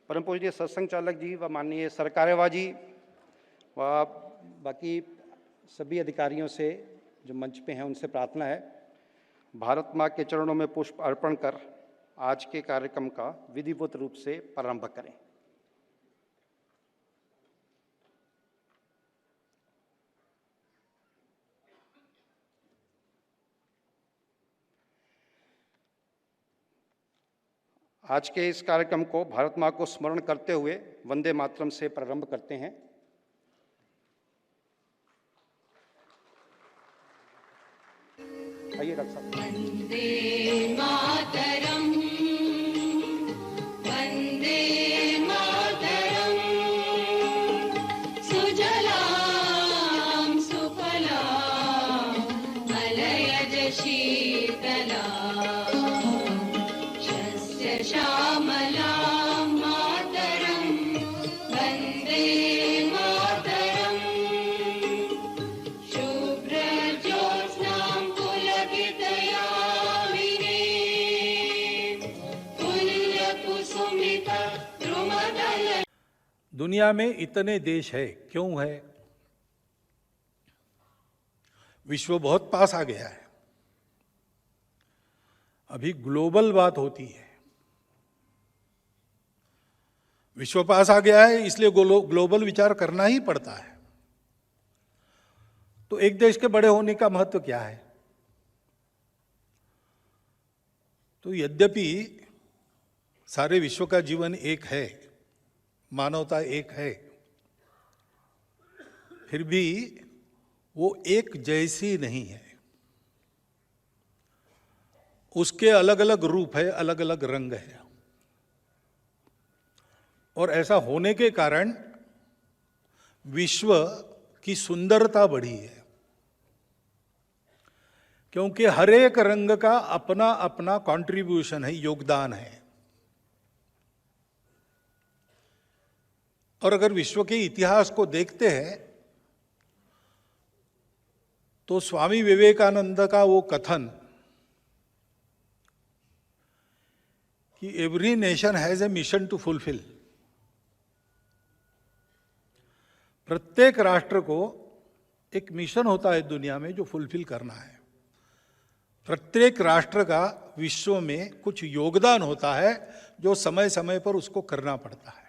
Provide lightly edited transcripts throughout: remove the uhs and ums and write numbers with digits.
परम पूज्य सत्संग चालक जी व माननीय सरकारेवा जी व बाकी सभी अधिकारियों से जो मंच पे हैं उनसे प्रार्थना है, भारत माँ के चरणों में पुष्प अर्पण कर आज के कार्यक्रम का विधिवत रूप से प्रारंभ करें। आज के इस कार्यक्रम को भारत माँ को स्मरण करते हुए वंदे मातरम से प्रारंभ करते हैं। आइए डॉक्टर साहब। वंदे मातरम, वंदे मातरम, सुजलाम सुफलाम मलयज शीतलाम शस्य श्यामलाम मातरम, वंदे मातरम, शुभ्रज्योत्स्नां पुलकितयामिनीं पुल्यकुसुमितद्रुमदल। दुनिया में इतने देश है, क्यों है? विश्व बहुत पास आ गया है। अभी ग्लोबल बात होती है। विश्व पास आ गया है, इसलिए ग्लोबल विचार करना ही पड़ता है। तो एक देश के बड़े होने का महत्व क्या है? तो यद्यपि सारे विश्व का जीवन एक है, मानवता एक है, फिर भी वो एक जैसी नहीं है। उसके अलग अलग रूप है, अलग अलग रंग है। और ऐसा होने के कारण विश्व की सुंदरता बढ़ी है, क्योंकि हर एक रंग का अपना अपना कंट्रीब्यूशन है, योगदान है। और अगर विश्व के इतिहास को देखते हैं तो स्वामी विवेकानंद का वो कथन कि every nation has a mission to fulfil, प्रत्येक राष्ट्र को एक मिशन होता है दुनिया में जो फुलफिल करना है। प्रत्येक राष्ट्र का विश्व में कुछ योगदान होता है जो समय समय पर उसको करना पड़ता है।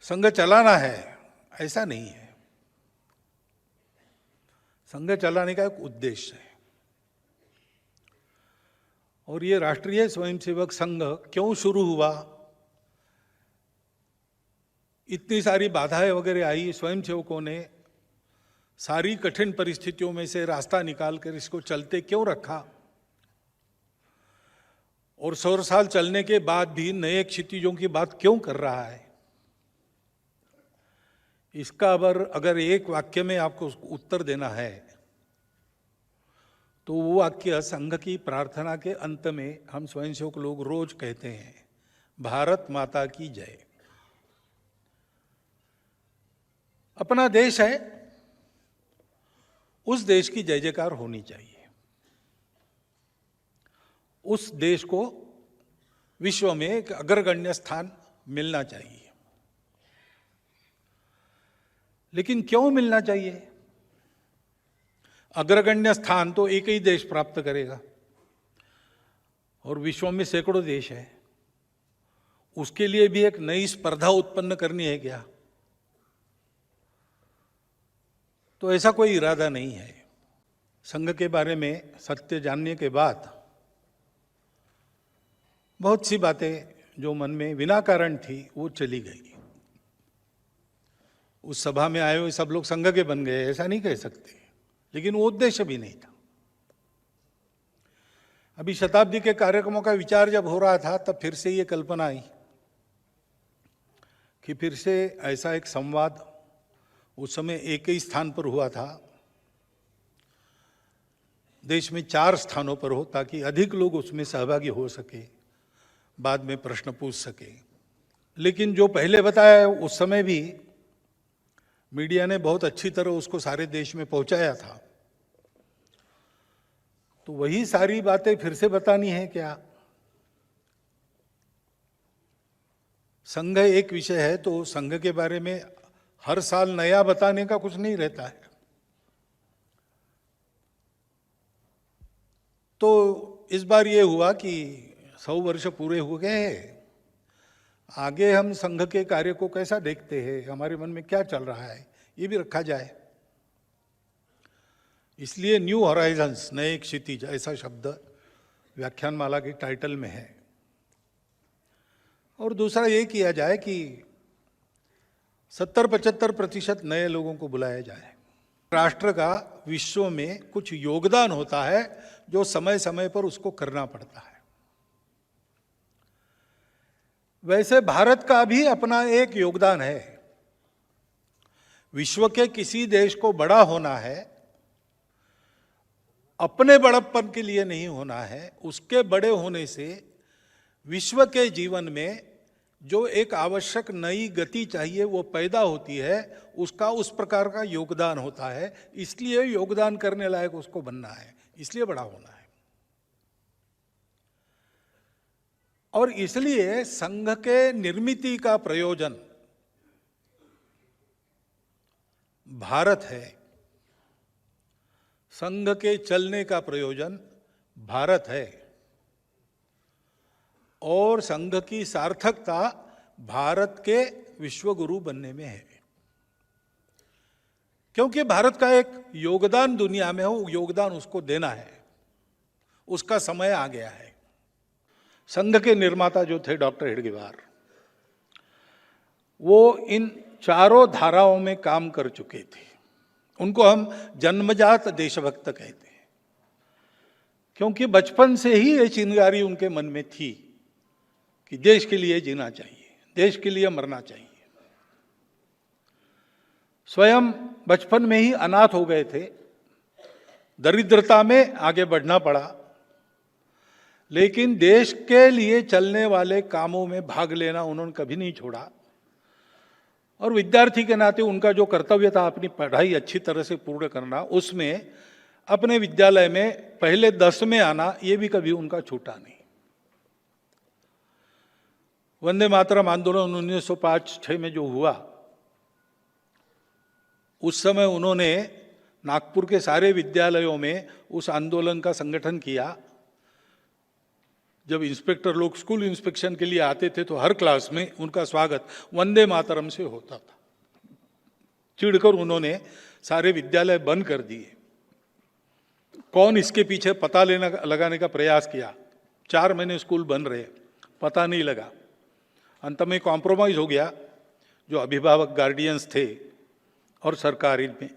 संघ चलाना है ऐसा नहीं है। संघ चलाने का एक उद्देश्य है। और ये राष्ट्रीय स्वयंसेवक संघ क्यों शुरू हुआ? इतनी सारी बाधाएं वगैरह आई, स्वयंसेवकों ने सारी कठिन परिस्थितियों में से रास्ता निकालकर इसको चलते क्यों रखा? और 100 साल चलने के बाद भी नए क्षितिजों की बात क्यों कर रहा है? इसका अगर एक वाक्य में आपको उत्तर देना है तो वो वाक्य संघ की प्रार्थना के अंत में हम स्वयंसेवक लोग रोज कहते हैं, भारत माता की जय। अपना देश है, उस देश की जय जयकार होनी चाहिए। उस देश को विश्व में एक अग्रगण्य स्थान मिलना चाहिए। लेकिन क्यों मिलना चाहिए? अग्रगण्य स्थान तो एक ही देश प्राप्त करेगा और विश्व में सैकड़ों देश है। उसके लिए भी एक नई स्पर्धा उत्पन्न करनी है क्या? तो ऐसा कोई इरादा नहीं है। संघ के बारे में सत्य जानने के बाद बहुत सी बातें जो मन में बिना कारण थी वो चली गई। उस सभा में आए हुए सब लोग संघ के बन गए ऐसा नहीं कह सकते, लेकिन वो उद्देश्य भी नहीं था। अभी शताब्दी के कार्यक्रमों का विचार जब हो रहा था तब फिर से ये कल्पना आई कि फिर से ऐसा एक संवाद, उस समय एक ही स्थान पर हुआ था, देश में 4 स्थानों पर हो ताकि अधिक लोग उसमें सहभागी हो सके, बाद में प्रश्न पूछ सके। लेकिन जो पहले बताया उस समय भी मीडिया ने बहुत अच्छी तरह उसको सारे देश में पहुंचाया था, तो वही सारी बातें फिर से बतानी है क्या? संघ एक विषय है तो संघ के बारे में हर साल नया बताने का कुछ नहीं रहता है। तो इस बार ये हुआ कि 100 वर्ष पूरे हो गए हैं। आगे हम संघ के कार्य को कैसा देखते हैं, हमारे मन में क्या चल रहा है, ये भी रखा जाए। इसलिए न्यू हॉराइजन्स, नए क्षितिज, ऐसा शब्द व्याख्यानमाला के टाइटल में है। और दूसरा ये किया जाए कि 70-75% नए लोगों को बुलाया जाए। राष्ट्र का विश्व में कुछ योगदान होता है जो समय समय पर उसको करना पड़ता है। वैसे भारत का भी अपना एक योगदान है। विश्व के किसी देश को बड़ा होना है, अपने बड़प्पन के लिए नहीं होना है, उसके बड़े होने से विश्व के जीवन में जो एक आवश्यक नई गति चाहिए वो पैदा होती है, उसका उस प्रकार का योगदान होता है। इसलिए योगदान करने लायक उसको बनना है, इसलिए बड़ा होना है। और इसलिए संघ के निर्मिति का प्रयोजन भारत है, संघ के चलने का प्रयोजन भारत है, और संघ की सार्थकता भारत के विश्वगुरु बनने में है। क्योंकि भारत का एक योगदान दुनिया में हो, योगदान उसको देना है, उसका समय आ गया है। संघ के निर्माता जो थे डॉक्टर हेडगेवार, वो इन चारों धाराओं में काम कर चुके थे। उनको हम जन्मजात देशभक्त कहते हैं, क्योंकि बचपन से ही ये चिंगारी उनके मन में थी कि देश के लिए जीना चाहिए, देश के लिए मरना चाहिए। स्वयं बचपन में ही अनाथ हो गए थे, दरिद्रता में आगे बढ़ना पड़ा, लेकिन देश के लिए चलने वाले कामों में भाग लेना उन्होंने कभी नहीं छोड़ा। और विद्यार्थी के नाते उनका जो कर्तव्य था अपनी पढ़ाई अच्छी तरह से पूर्ण करना, उसमें अपने विद्यालय में पहले 10 में आना, ये भी कभी उनका छूटा नहीं। वंदे मातरम आंदोलन 1905-6 में जो हुआ, उस समय उन्होंने नागपुर के सारे विद्यालयों में उस आंदोलन का संगठन किया। जब इंस्पेक्टर लोग स्कूल इंस्पेक्शन के लिए आते थे तो हर क्लास में उनका स्वागत वंदे मातरम से होता था। चिढ़कर उन्होंने सारे विद्यालय बंद कर दिए। कौन इसके पीछे पता लगाने का प्रयास किया। 4 महीने स्कूल बंद रहे, पता नहीं लगा। अंत में कॉम्प्रोमाइज हो गया, जो अभिभावक गार्डियंस थे और सरकार इनमें,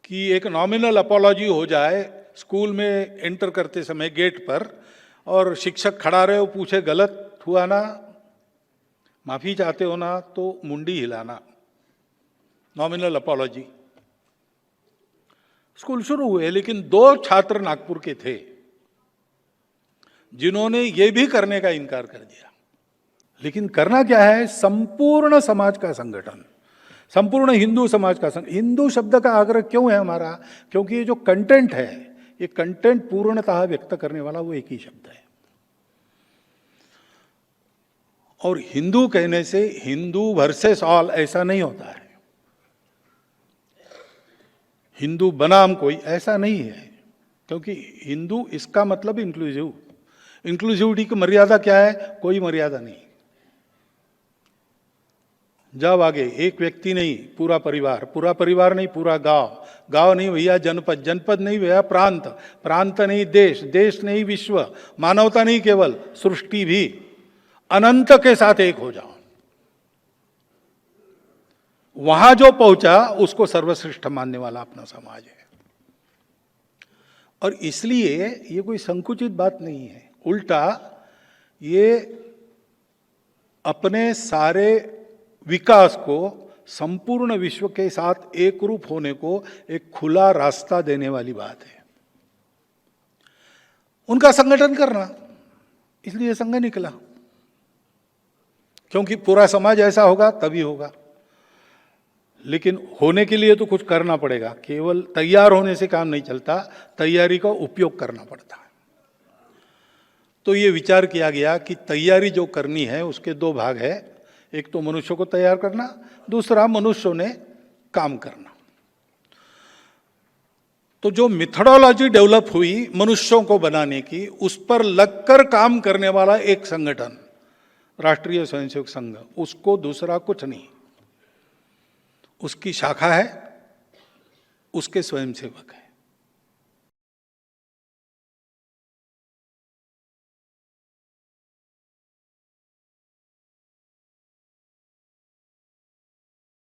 कि एक नॉमिनल अपॉलॉजी हो जाए स्कूल में एंटर करते समय गेट पर, और शिक्षक खड़ा रहे, वो पूछे गलत हुआ ना, माफी चाहते हो ना, तो मुंडी हिलाना, नॉमिनल अपॉलॉजी। स्कूल शुरू हुए, लेकिन 2 छात्र नागपुर के थे जिन्होंने ये भी करने का इनकार कर दिया। लेकिन करना क्या है, संपूर्ण समाज का संगठन, संपूर्ण हिंदू समाज का संगठन। हिंदू शब्द का आग्रह क्यों है हमारा, क्योंकि ये जो कंटेंट है, ये कंटेंट पूर्णतः व्यक्त करने वाला वो एक ही शब्द है। और हिंदू कहने से हिंदू वर्सेस ऑल ऐसा नहीं होता है, हिंदू बनाम कोई ऐसा नहीं है। क्योंकि हिंदू इसका मतलब इंक्लूसिव, इंक्लूसिविटी की मर्यादा क्या है, कोई मर्यादा नहीं। जब आगे एक व्यक्ति नहीं, पूरा परिवार, पूरा परिवार नहीं, पूरा गांव, गांव नहीं भैया जनपद, जनपद नहीं भैया प्रांत, प्रांत नहीं देश, देश नहीं विश्व, मानवता नहीं केवल, सृष्टि भी, अनंत के साथ एक हो जाओ। वहां जो पहुंचा उसको सर्वश्रेष्ठ मानने वाला अपना समाज है। और इसलिए ये कोई संकुचित बात नहीं है, उल्टा ये अपने सारे विकास को संपूर्ण विश्व के साथ एक रूप होने को एक खुला रास्ता देने वाली बात है। उनका संगठन करना, इसलिए संघ निकला, क्योंकि पूरा समाज ऐसा होगा तभी होगा। लेकिन होने के लिए तो कुछ करना पड़ेगा, केवल तैयार होने से काम नहीं चलता, तैयारी का उपयोग करना पड़ता है। तो ये विचार किया गया कि तैयारी जो करनी है उसके दो भाग है, एक तो मनुष्यों को तैयार करना, दूसरा मनुष्यों ने काम करना। तो जो मेथोडोलॉजी डेवलप हुई मनुष्यों को बनाने की, उस पर लगकर काम करने वाला एक संगठन राष्ट्रीय स्वयंसेवक संघ, उसको दूसरा कुछ नहीं, उसकी शाखा है, उसके स्वयंसेवक है।